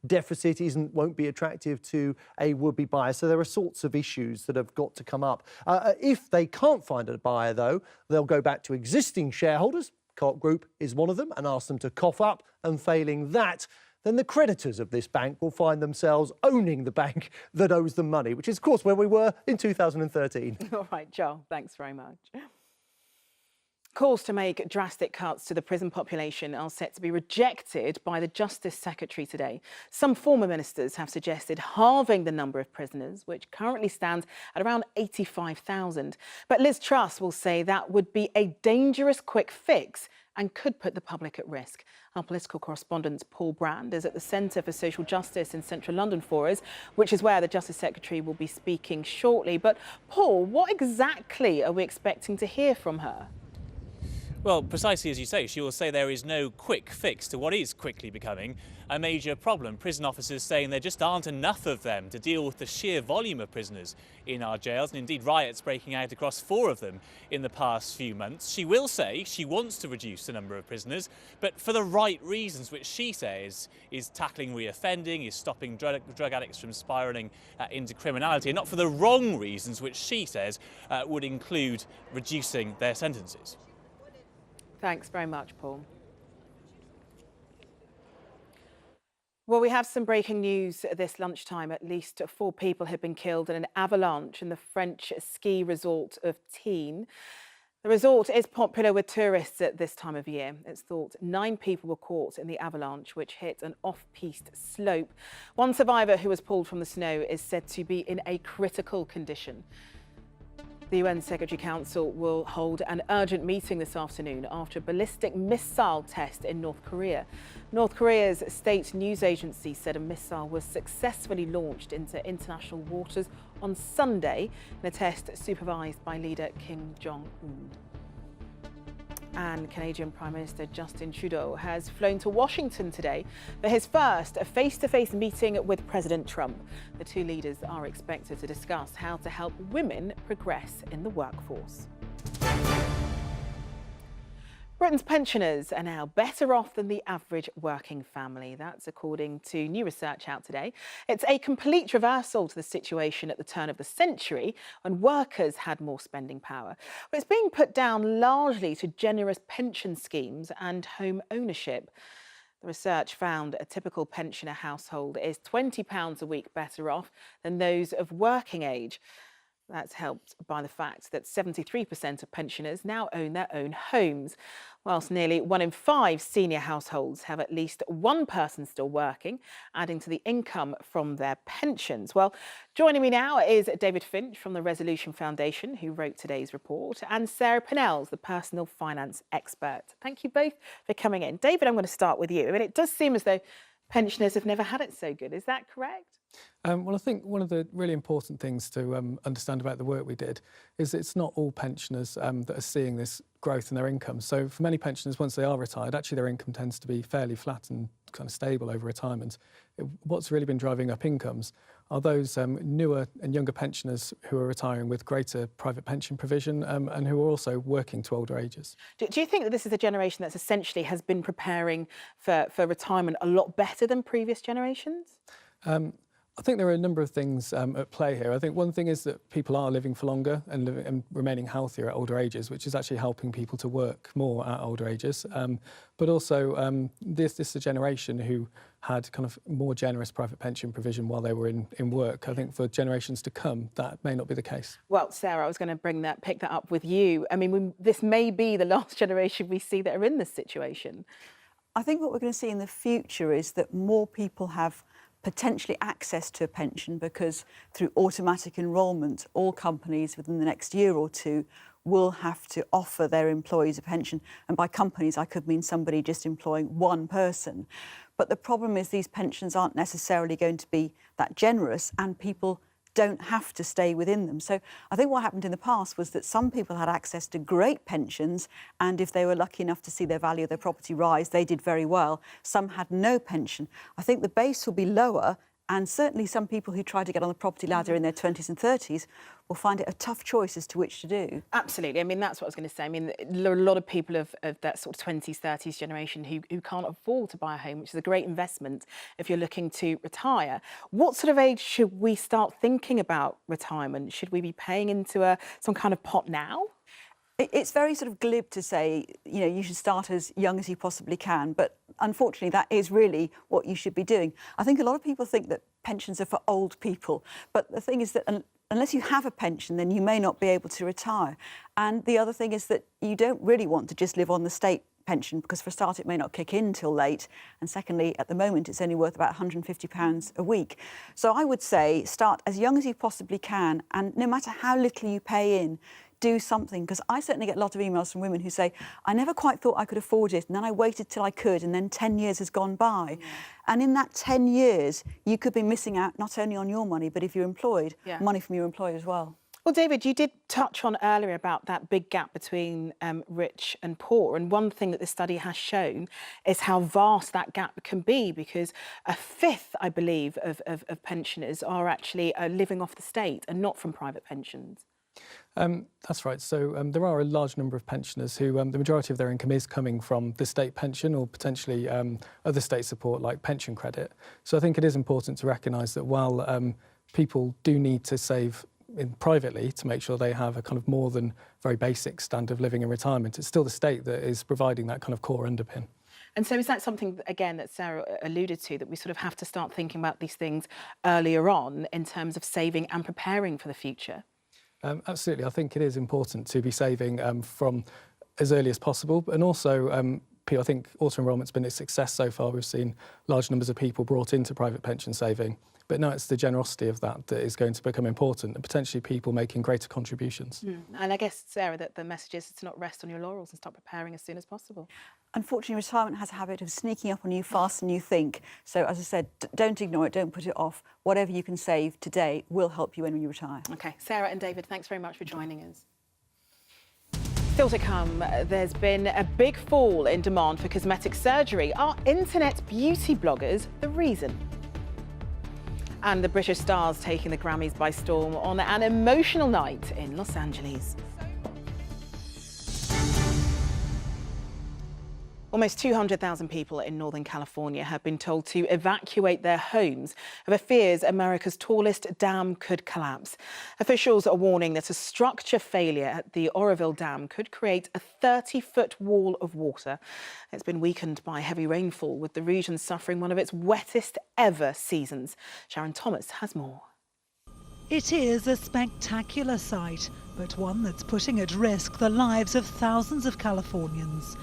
deficit won't be attractive to a would-be buyer. So there are sorts of issues that have got to come up. If they can't find a buyer, though, they'll go back to existing shareholders. Co-op Group is one of them, and ask them to cough up, and failing that, then the creditors of this bank will find themselves owning the bank that owes them money, which is, of course, where we were in 2013. All right, Joel, thanks very much. Calls to make drastic cuts to the prison population are set to be rejected by the Justice Secretary today. Some former ministers have suggested halving the number of prisoners, which currently stands at around 85,000. But Liz Truss will say that would be a dangerous quick fix and could put the public at risk. Our political correspondent Paul Brand is at the Centre for Social Justice in Central London for us, which is where the Justice Secretary will be speaking shortly. But Paul, what exactly are we expecting to hear from her? Well, precisely as you say, she will say there is no quick fix to what is quickly becoming a major problem. Prison officers saying there just aren't enough of them to deal with the sheer volume of prisoners in our jails, and indeed riots breaking out across 4 of them in the past few months. She will say she wants to reduce the number of prisoners, but for the right reasons, which she says is tackling reoffending, is stopping drug addicts from spiralling into criminality, and not for the wrong reasons, which she says would include reducing their sentences. Thanks very much, Paul. Well, we have some breaking news this lunchtime. At least 4 people have been killed in an avalanche in the French ski resort of Tignes. The resort is popular with tourists at this time of year. It's thought 9 people were caught in the avalanche, which hit an off-piste slope. One survivor who was pulled from the snow is said to be in a critical condition. The UN Secretary Council will hold an urgent meeting this afternoon after a ballistic missile test in North Korea. North Korea's state news agency said a missile was successfully launched into international waters on Sunday in a test supervised by leader Kim Jong-un. And Canadian Prime Minister Justin Trudeau has flown to Washington today for his first face-to-face meeting with President Trump. The 2 leaders are expected to discuss how to help women progress in the workforce. Britain's pensioners are now better off than the average working family. That's according to new research out today. It's a complete reversal to the situation at the turn of the century when workers had more spending power. But it's being put down largely to generous pension schemes and home ownership. The research found a typical pensioner household is £20 a week better off than those of working age. That's helped by the fact that 73% of pensioners now own their own homes, whilst nearly 1 in 5 senior households have at least one person still working, adding to the income from their pensions. Well, joining me now is David Finch from the Resolution Foundation, who wrote today's report, and Sarah Pinnells, the personal finance expert. Thank you both for coming in. David, I'm going to start with you. I mean, it does seem as though pensioners have never had it so good. Is that correct? Well, I think one of the really important things to understand about the work we did is it's not all pensioners that are seeing this growth in their income. So for many pensioners, once they are retired, actually their income tends to be fairly flat and kind of stable over retirement. What's really been driving up incomes are those newer and younger pensioners who are retiring with greater private pension provision and who are also working to older ages. Do you think that this is a generation that's essentially has been preparing for retirement a lot better than previous generations? I think there are a number of things at play here. I think one thing is that people are living for longer and remaining healthier at older ages, which is actually helping people to work more at older ages. But also, this is a generation who had kind of more generous private pension provision while they were in work. I think for generations to come, that may not be the case. Well, Sarah, I was going to pick that up with you. I mean, this may be the last generation we see that are in this situation. I think what we're going to see in the future is that more people have potentially access to a pension because through automatic enrolment, all companies within the next year or 2 will have to offer their employees a pension. And by companies, I could mean somebody just employing 1 person. But the problem is these pensions aren't necessarily going to be that generous, and people don't have to stay within them. So I think what happened in the past was that some people had access to great pensions, and if they were lucky enough to see their value of their property rise, they did very well. Some had no pension. I think the base will be lower And certainly some people who try to get on the property ladder in their 20s and 30s will find it a tough choice as to which to do. Absolutely. I mean, that's what I was going to say. I mean, there are a lot of people of that sort of 20s, 30s generation who can't afford to buy a home, which is a great investment if you're looking to retire. What sort of age should we start thinking about retirement? Should we be paying into some kind of pot now? It's very sort of glib to say, you know, you should start as young as you possibly can, but unfortunately that is really what you should be doing. I think a lot of people think that pensions are for old people, but the thing is that unless you have a pension, then you may not be able to retire. And the other thing is that you don't really want to just live on the state pension, because for a start it may not kick in till late, and secondly, at the moment it's only worth about £150 a week. So I would say start as young as you possibly can, and no matter how little you pay in, do something, because I certainly get a lot of emails from women who say, I never quite thought I could afford it, and then I waited till I could, and then 10 years has gone by. And in that 10 years, you could be missing out not only on your money, but if you're employed, money from your employer as well. Well, David, you did touch on earlier about that big gap between rich and poor. And one thing that this study has shown is how vast that gap can be, because a fifth, I believe, of pensioners are actually living off the state and not from private pensions. That's right. So there are a large number of pensioners who the majority of their income is coming from the state pension or potentially other state support like pension credit. So I think it is important to recognise that while people do need to save privately to make sure they have a kind of more than very basic standard of living in retirement, it's still the state that is providing that kind of core underpin. And so is that something, again, that Sarah alluded to, that we sort of have to start thinking about these things earlier on in terms of saving and preparing for the future? Absolutely. I think it is important to be saving from as early as possible. And also, I think auto-enrolment's been a success so far. We've seen large numbers of people brought into private pension saving. But now it's the generosity of that is going to become important, and potentially people making greater contributions. And I guess, Sarah, that the message is to not rest on your laurels and start preparing as soon as possible. Unfortunately, retirement has a habit of sneaking up on you faster than you think. So, as I said, don't ignore it, don't put it off. Whatever you can save today will help you when you retire. OK, Sarah and David, thanks very much for joining us. Still to come, there's been a big fall in demand for cosmetic surgery. Are internet beauty bloggers the reason? And the British stars taking the Grammys by storm on an emotional night in Los Angeles. Almost 200,000 people in Northern California have been told to evacuate their homes over fears America's tallest dam could collapse. Officials are warning that a structure failure at the Oroville Dam could create a 30-foot wall of water. It's been weakened by heavy rainfall, with the region suffering one of its wettest ever seasons. Sharon Thomas has more. It is a spectacular sight, but one that's putting at risk the lives of thousands of Californians.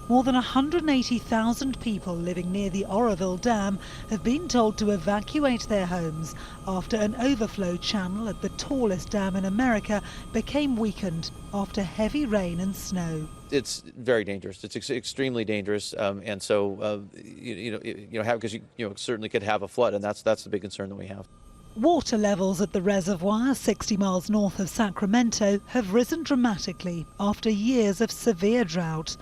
More than 180,000 people living near the Oroville Dam have been told to evacuate their homes after an overflow channel at the tallest dam in America became weakened after heavy rain and snow. It's very dangerous. It's extremely dangerous, and so because you certainly could have a flood, and that's the big concern that we have. Water levels at the reservoir, 60 miles north of Sacramento, have risen dramatically after years of severe drought.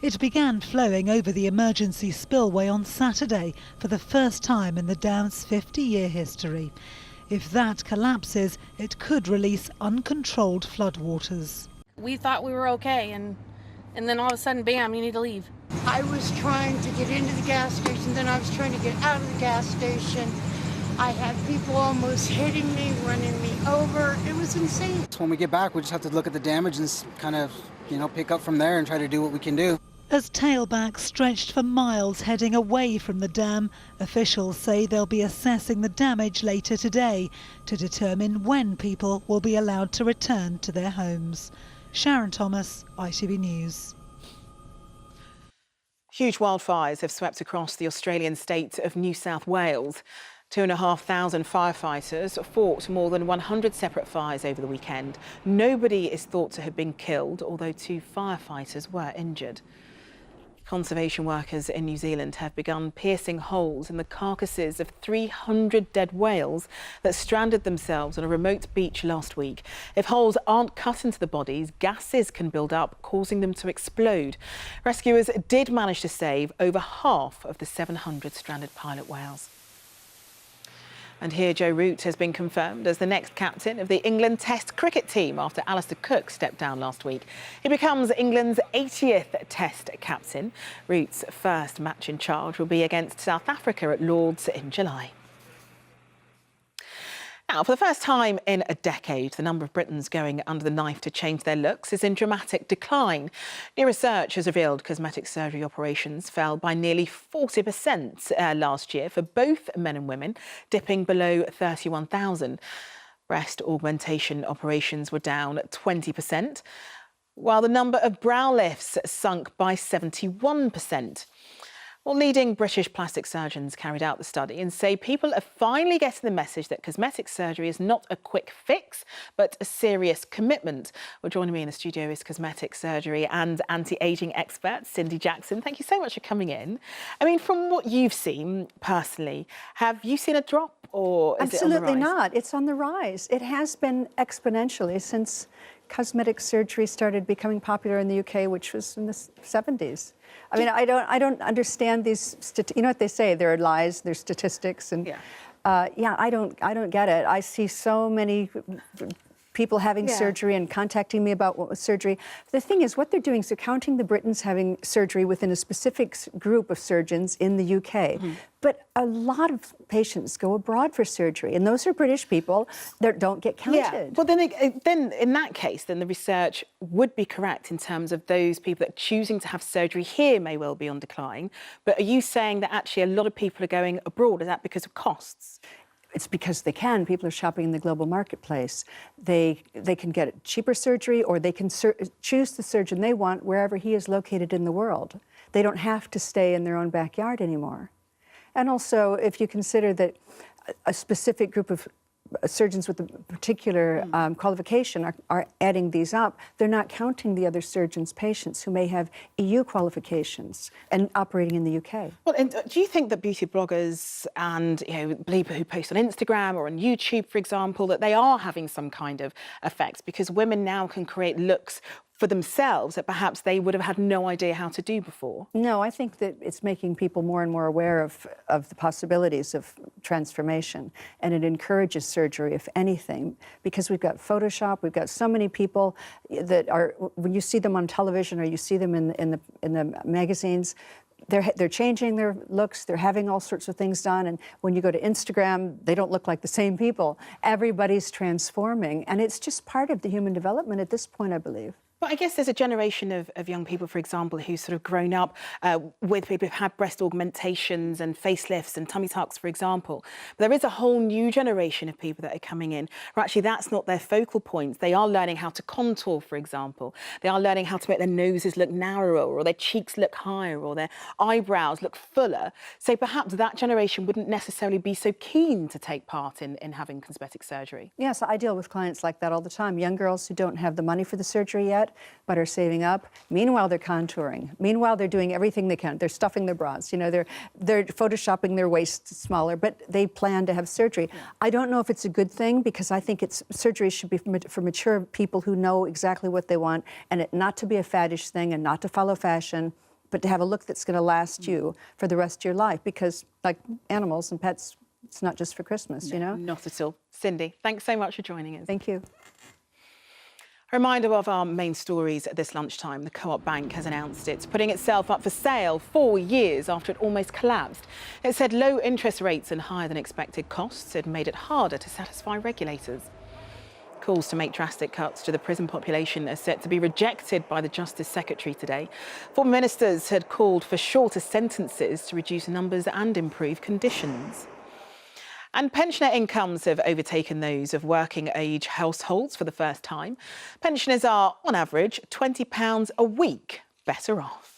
It began flowing over the emergency spillway on Saturday for the first time in the dam's 50-year history. If that collapses, it could release uncontrolled floodwaters. We thought we were okay, and then all of a sudden, bam, you need to leave. I was trying to get into the gas station, then I was trying to get out of the gas station. I had people almost hitting me, running me over. It was insane. When we get back, we just have to look at the damage and kind of, pick up from there and try to do what we can do. As tailbacks stretched for miles heading away from the dam, officials say they'll be assessing the damage later today to determine when people will be allowed to return to their homes. Sharon Thomas, ITV News. Huge wildfires have swept across the Australian state of New South Wales. 2,500 firefighters fought more than 100 separate fires over the weekend. Nobody is thought to have been killed, although 2 firefighters were injured. Conservation workers in New Zealand have begun piercing holes in the carcasses of 300 dead whales that stranded themselves on a remote beach last week. If holes aren't cut into the bodies, gases can build up, causing them to explode. Rescuers did manage to save over half of the 700 stranded pilot whales. And here Joe Root has been confirmed as the next captain of the England Test cricket team after Alistair Cook stepped down last week. He becomes England's 80th Test captain. Root's first match in charge will be against South Africa at Lord's in July. Now, for the first time in a decade, the number of Britons going under the knife to change their looks is in dramatic decline. New research has revealed cosmetic surgery operations fell by nearly 40% last year for both men and women, dipping below 31,000. Breast augmentation operations were down 20%, while the number of brow lifts sunk by 71%. Well, leading British plastic surgeons carried out the study and say people are finally getting the message that cosmetic surgery is not a quick fix, but a serious commitment. Well, joining me in the studio is cosmetic surgery and anti-ageing expert Cindy Jackson. Thank you so much for coming in. I mean, from what you've seen personally, have you seen a drop or is it on the rise? Absolutely not. It's on the rise. It has been exponentially since cosmetic surgery started becoming popular in the UK, which was in the 70s. I mean, I don't understand these. You know what they say? There are lies. There's statistics, and I don't get it. I see so many people having surgery and contacting me about what was surgery. The thing is, what they're doing is they're counting the Britons having surgery within a specific group of surgeons in the UK. But a lot of patients go abroad for surgery, and those are British people that don't get counted. Yeah. Well, then in that case, then the research would be correct in terms of those people that are choosing to have surgery here may well be on decline. But are you saying that actually a lot of people are going abroad? Is that because of costs? It's because they can. People are shopping in the global marketplace. They can get cheaper surgery, or they can choose the surgeon they want wherever he is located in the world. They don't have to stay in their own backyard anymore. And also, if you consider that a specific group of surgeons with a particular qualification are adding these up, they're not counting the other surgeons' patients who may have EU qualifications and operating in the UK. Well, and do you think that beauty bloggers and people who post on Instagram or on YouTube, for example, that they are having some kind of effects because women now can create looks for themselves that perhaps they would have had no idea how to do before? No, I think that it's making people more and more aware of the possibilities of transformation, and it encourages surgery, if anything, because we've got Photoshop, we've got so many people that are, when you see them on television or you see them in the magazines, they're changing their looks, they're having all sorts of things done, and when you go to Instagram, they don't look like the same people. Everybody's transforming, and it's just part of the human development at this point, I believe. But I guess there's a generation of young people, for example, who's sort of grown up with people who've had breast augmentations and facelifts and tummy tucks, for example. But there is a whole new generation of people that are coming in where actually that's not their focal points. They are learning how to contour, for example. They are learning how to make their noses look narrower or their cheeks look higher or their eyebrows look fuller. So perhaps that generation wouldn't necessarily be so keen to take part in having cosmetic surgery. Yes, I deal with clients like that all the time. Young girls who don't have the money for the surgery yet, but are saving up. Meanwhile, they're contouring. Meanwhile, they're doing everything they can. They're stuffing their bras. You know, they're photoshopping their waists smaller, but they plan to have surgery. I don't know if it's a good thing, because I think surgery should be for mature people who know exactly what they want, and it not to be a faddish thing and not to follow fashion, but to have a look that's going to last you for the rest of your life. Because, like animals and pets, it's not just for Christmas, you know? Not at all. Cindy, thanks so much for joining us. Thank you. A reminder of our main stories at this lunchtime. The Co-op Bank has announced it's putting itself up for sale 4 years after it almost collapsed. It said low interest rates and higher than expected costs had made it harder to satisfy regulators. Calls to make drastic cuts to the prison population are set to be rejected by the Justice Secretary today. Former ministers had called for shorter sentences to reduce numbers and improve conditions. And pensioner incomes have overtaken those of working-age households for the first time. Pensioners are, on average, £20 a week better off.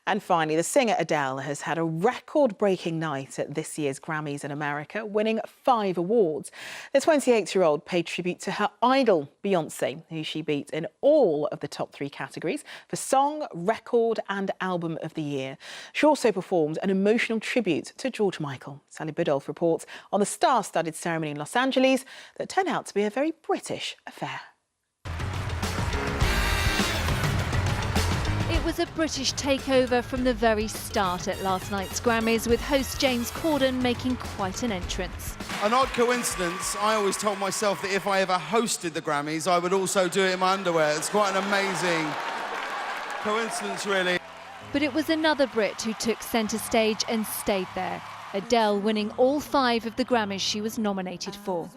And finally, the singer Adele has had a record-breaking night at this year's Grammys in America, winning 5 awards. The 28-year-old paid tribute to her idol, Beyoncé, who she beat in all of the top 3 categories for Song, Record and Album of the Year. She also performed an emotional tribute to George Michael. Sally Biddulph reports on the star-studded ceremony in Los Angeles that turned out to be a very British affair. It was a British takeover from the very start at last night's Grammys, with host James Corden making quite an entrance. An odd coincidence, I always told myself that if I ever hosted the Grammys, I would also do it in my underwear. It's quite an amazing coincidence, really. But it was another Brit who took centre stage and stayed there. Adele winning all 5 of the Grammys she was nominated for.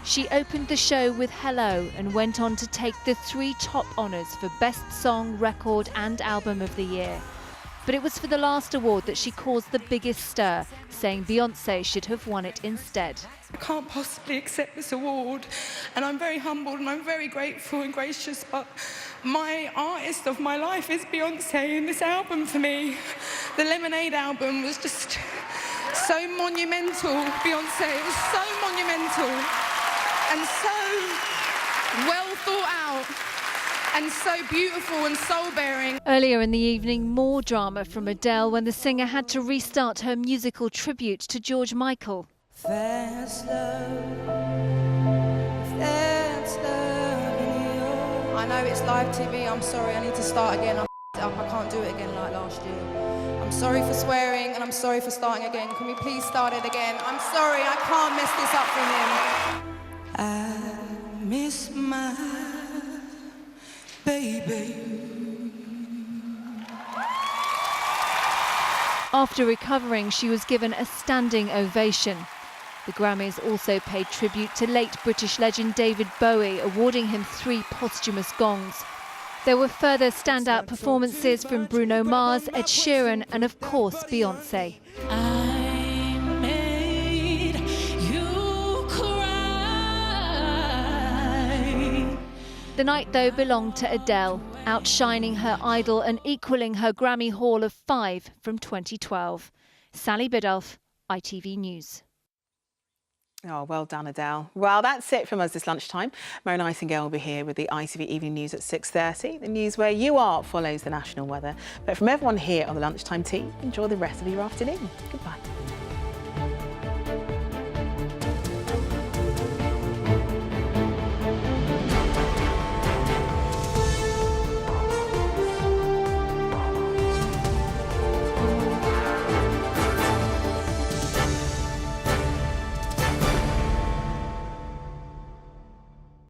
She opened the show with Hello and went on to take the 3 top honours for Best Song, Record and Album of the Year. But it was for the last award that she caused the biggest stir, saying Beyoncé should have won it instead. I can't possibly accept this award, and I'm very humbled and I'm very grateful and gracious, but my artist of my life is Beyoncé, and this album for me, the Lemonade album, was just so monumental, Beyoncé. It was so monumental and so well thought out and so beautiful and soul-bearing. Earlier in the evening, more drama from Adele when the singer had to restart her musical tribute to George Michael. There's love, there's love in you. I know it's live TV, I'm sorry, I need to start again. I f***ed it up, I can't do it again like last year. I'm sorry for swearing and I'm sorry for starting again. Can we please start it again? I'm sorry, I can't mess this up for him. I miss my baby. After recovering, she was given a standing ovation. The Grammys also paid tribute to late British legend David Bowie, awarding him 3 posthumous gongs. There were further standout performances from Bruno Mars, Ed Sheeran and of course Beyoncé. The night, though, belonged to Adele, outshining her idol and equalling her Grammy haul of 5 from 2012. Sally Biddulph, ITV News. Oh, well done, Adele. Well, that's it from us this lunchtime. Mary Nightingale will be here with the ITV Evening News at 6:30. The news where you are follows the national weather. But from everyone here on the Lunchtime Tea, enjoy the rest of your afternoon. Goodbye.